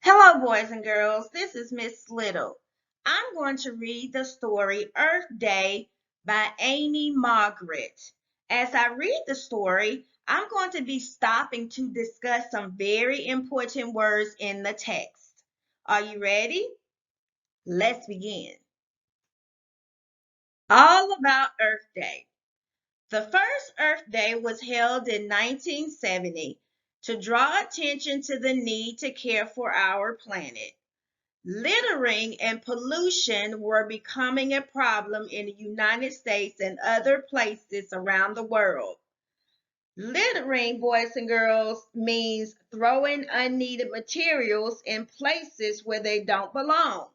Hello, boys and girls. This is Miss Little. I'm going to read the story Earth Day by Amy Margaret. As I read the story, I'm going to be stopping to discuss some very important words in the text. Are you ready? Let's begin. All about Earth Day. The first Earth Day was held in 1970 to draw attention to the need to care for our planet. Littering and pollution were becoming a problem in the United States and other places around the world. Littering, boys and girls, means throwing unneeded materials in places where they don't belong.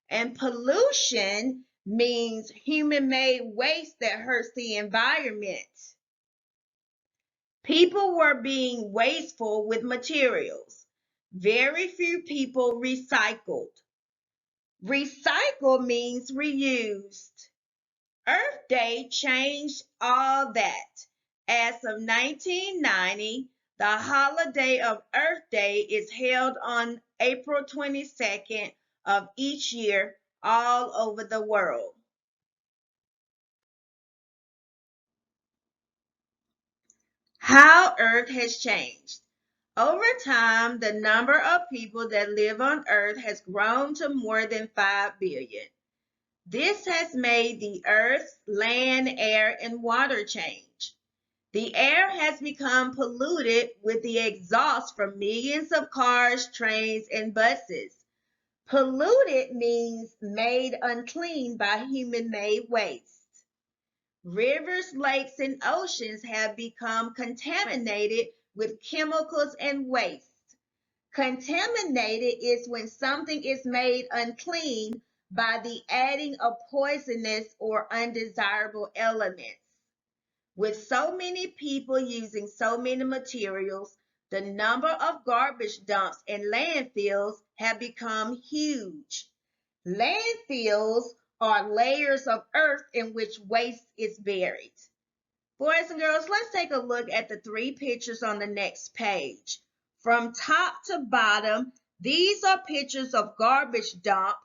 And pollution means human-made waste that hurts the environment. People were being wasteful with materials. Very few people recycled. Recycle means reused. Earth Day changed all that. As of 1990, the holiday of Earth Day is held on April 22nd of each year all over the world. How Earth has changed. Over time, the number of people that live on Earth has grown to more than 5 billion. This has made the Earth's land, air, and water change. The air has become polluted with the exhaust from millions of cars, trains, and buses. Polluted means made unclean by human-made waste. Rivers, lakes, and oceans have become contaminated with chemicals and waste. Contaminated is when something is made unclean by the adding of poisonous or undesirable elements. With so many people using so many materials, the number of garbage dumps and landfills have become huge. Landfills are layers of earth in which waste is buried. Boys and girls, let's take a look at the 3 pictures on the next page. From top to bottom, these are pictures of garbage dump,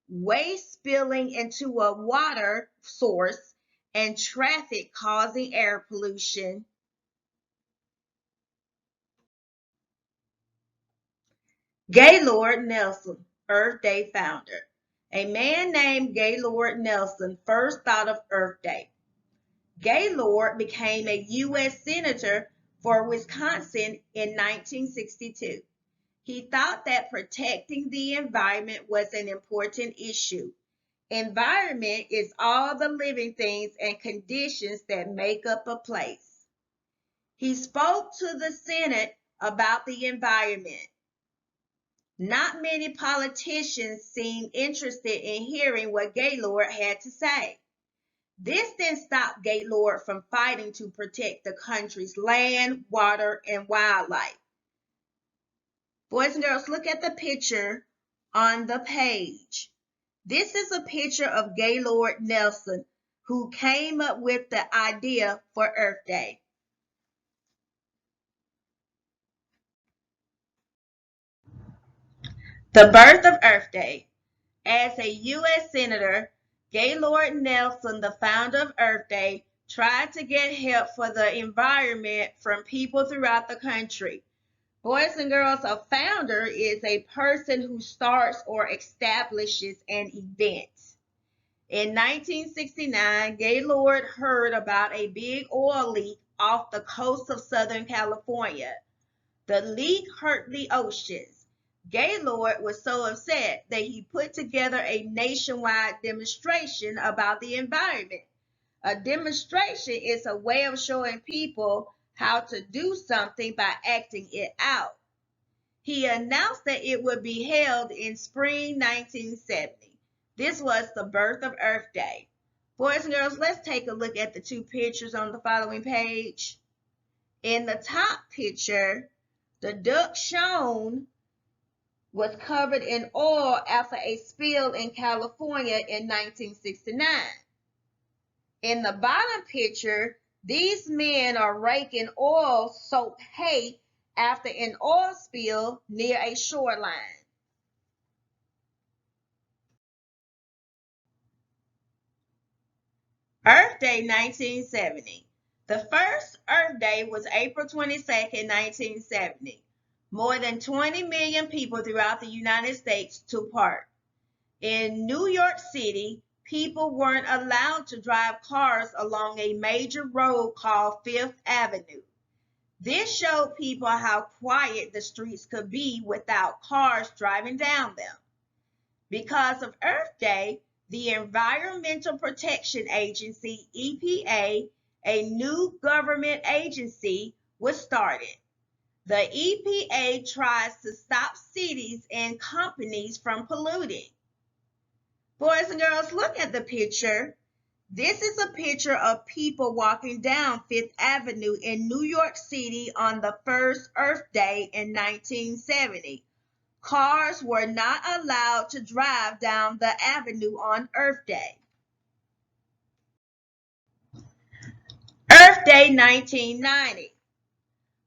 waste spilling into a water source, and traffic causing air pollution. Gaylord Nelson, Earth Day founder. A man named Gaylord Nelson first thought of Earth Day. Gaylord became a U.S. Senator for Wisconsin in 1962. He thought that protecting the environment was an important issue. Environment is all the living things and conditions that make up a place. He spoke to the Senate about the environment. Not many politicians seemed interested in hearing what Gaylord had to say. This didn't stop Gaylord from fighting to protect the country's land, water, and wildlife. Boys and girls, look at the picture on the page. This is a picture of Gaylord Nelson, who came up with the idea for Earth Day. The birth of Earth Day. As a U.S. Senator, Gaylord Nelson, the founder of Earth Day, tried to get help for the environment from people throughout the country. Boys and girls, a founder is a person who starts or establishes an event. In 1969, Gaylord heard about a big oil leak off the coast of Southern California. The leak hurt the oceans. Gaylord was so upset that he put together a nationwide demonstration about the environment. A demonstration is a way of showing people how to do something by acting it out. He announced that it would be held in spring 1970. This was the birth of Earth Day. Boys and girls, let's take a look at the 2 pictures on the following page. In the top picture, the duck shown was covered in oil after a spill in California in 1969. In the bottom picture, these men are raking oil-soaked hay after an oil spill near a shoreline. Earth Day 1970. The first Earth Day was April 22nd, 1970. More than 20 million people throughout the United States took part. In New York City, people weren't allowed to drive cars along a major road called Fifth Avenue. This showed people how quiet the streets could be without cars driving down them. Because of Earth Day, the Environmental Protection Agency, EPA, a new government agency, was started. The EPA tries to stop cities and companies from polluting. Boys and girls, look at the picture. This is a picture of people walking down Fifth Avenue in New York City on the first Earth Day in 1970. Cars were not allowed to drive down the avenue on Earth Day. Earth Day 1990.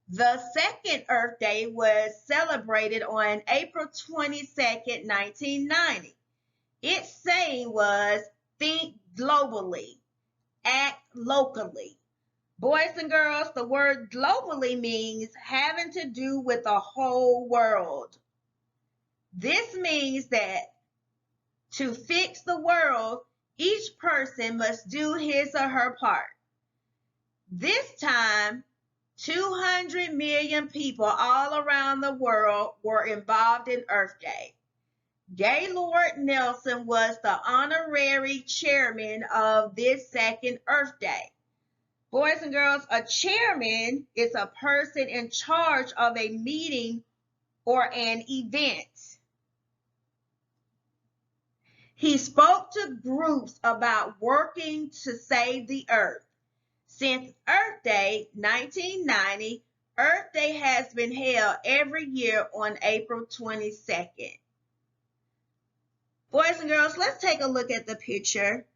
The second Earth Day was celebrated on April 22nd, 1990. Its saying was, think globally, act locally. Boys and girls, the word globally means having to do with the whole world. This means that to fix the world, each person must do his or her part. This time, 200 million people all around the world were involved in Earth Day. Gaylord Nelson was the honorary chairman of this second Earth Day. Boys and girls, a chairman is a person in charge of a meeting or an event. He spoke to groups about working to save the earth. Since Earth Day 1990, Earth Day has been held every year on April 22nd. Boys and girls, let's take a look at the picture.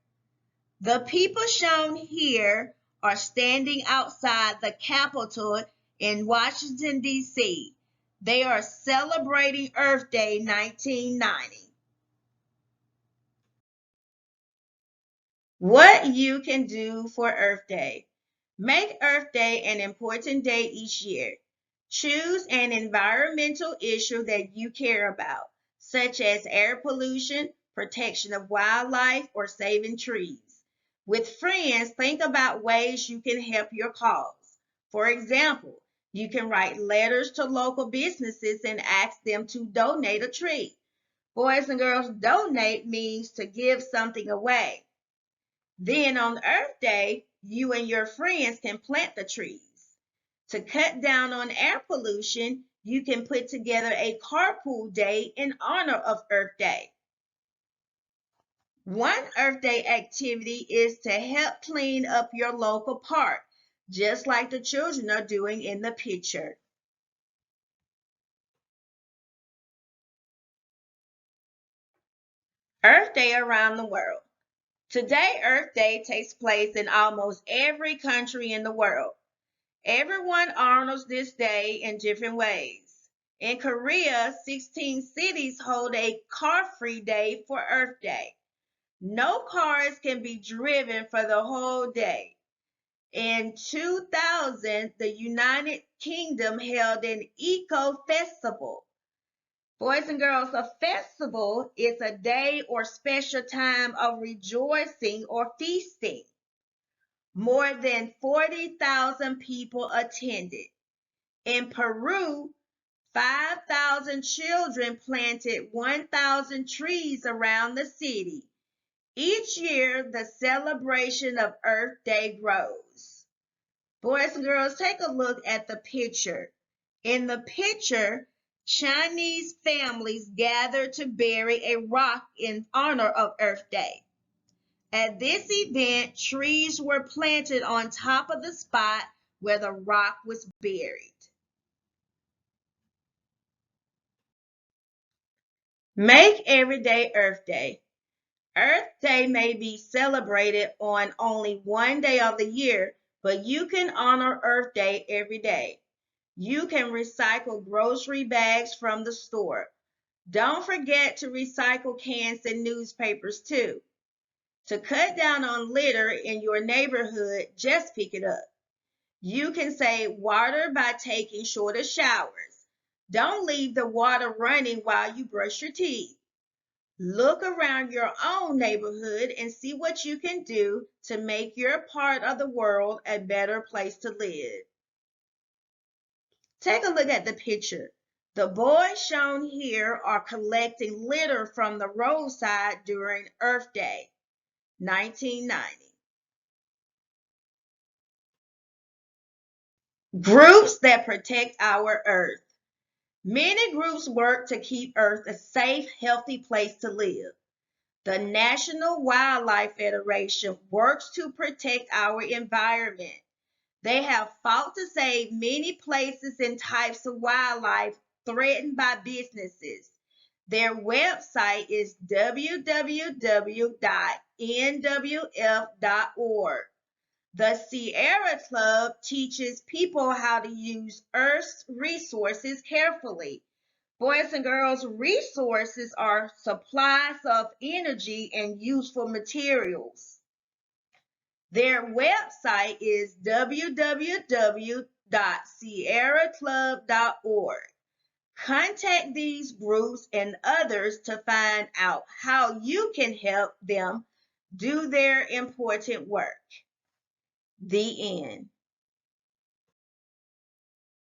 The people shown here are standing outside the Capitol in Washington, D.C. They are celebrating Earth Day 1990. What you can do for Earth Day. Make Earth Day an important day each year. Choose an environmental issue that you care about, such as air pollution, protection of wildlife, or saving trees. With friends, think about ways you can help your cause. For example, you can write letters to local businesses and ask them to donate a tree. Boys and girls, donate means to give something away. Then on Earth Day, you and your friends can plant the trees. To cut down on air pollution, you can put together a carpool day in honor of Earth Day. One Earth Day activity is to help clean up your local park, just like the children are doing in the picture. Earth Day around the world. Today, Earth Day takes place in almost every country in the world. Everyone honors this day in different ways. In Korea, 16 cities hold a car-free day for Earth Day. No cars can be driven for the whole day. In 2000, the United Kingdom held an eco festival. Boys and girls, a festival is a day or special time of rejoicing or feasting. More than 40,000 people attended. In Peru, 5,000 children planted 1,000 trees around the city. Each year, the celebration of Earth Day grows. Boys and girls, take a look at the picture. In the picture, Chinese families gather to bury a rock in honor of Earth Day. At this event, trees were planted on top of the spot where the rock was buried. Make every day Earth Day. Earth Day may be celebrated on only one day of the year, but you can honor Earth Day every day. You can recycle grocery bags from the store. Don't forget to recycle cans and newspapers too. To cut down on litter in your neighborhood, just pick it up. You can save water by taking shorter showers. Don't leave the water running while you brush your teeth. Look around your own neighborhood and see what you can do to make your part of the world a better place to live. Take a look at the picture. The boys shown here are collecting litter from the roadside during Earth Day, 1990. Groups that protect our Earth. Many groups work to keep Earth a safe, healthy place to live. The National Wildlife Federation works to protect our environment. They have fought to save many places and types of wildlife threatened by businesses. Their website is www.nwf.org. The Sierra Club teaches people how to use Earth's resources carefully. Boys and girls, resources are supplies of energy and useful materials. Their website is www.sierraclub.org. Contact these groups and others to find out how you can help them do their important work. The end.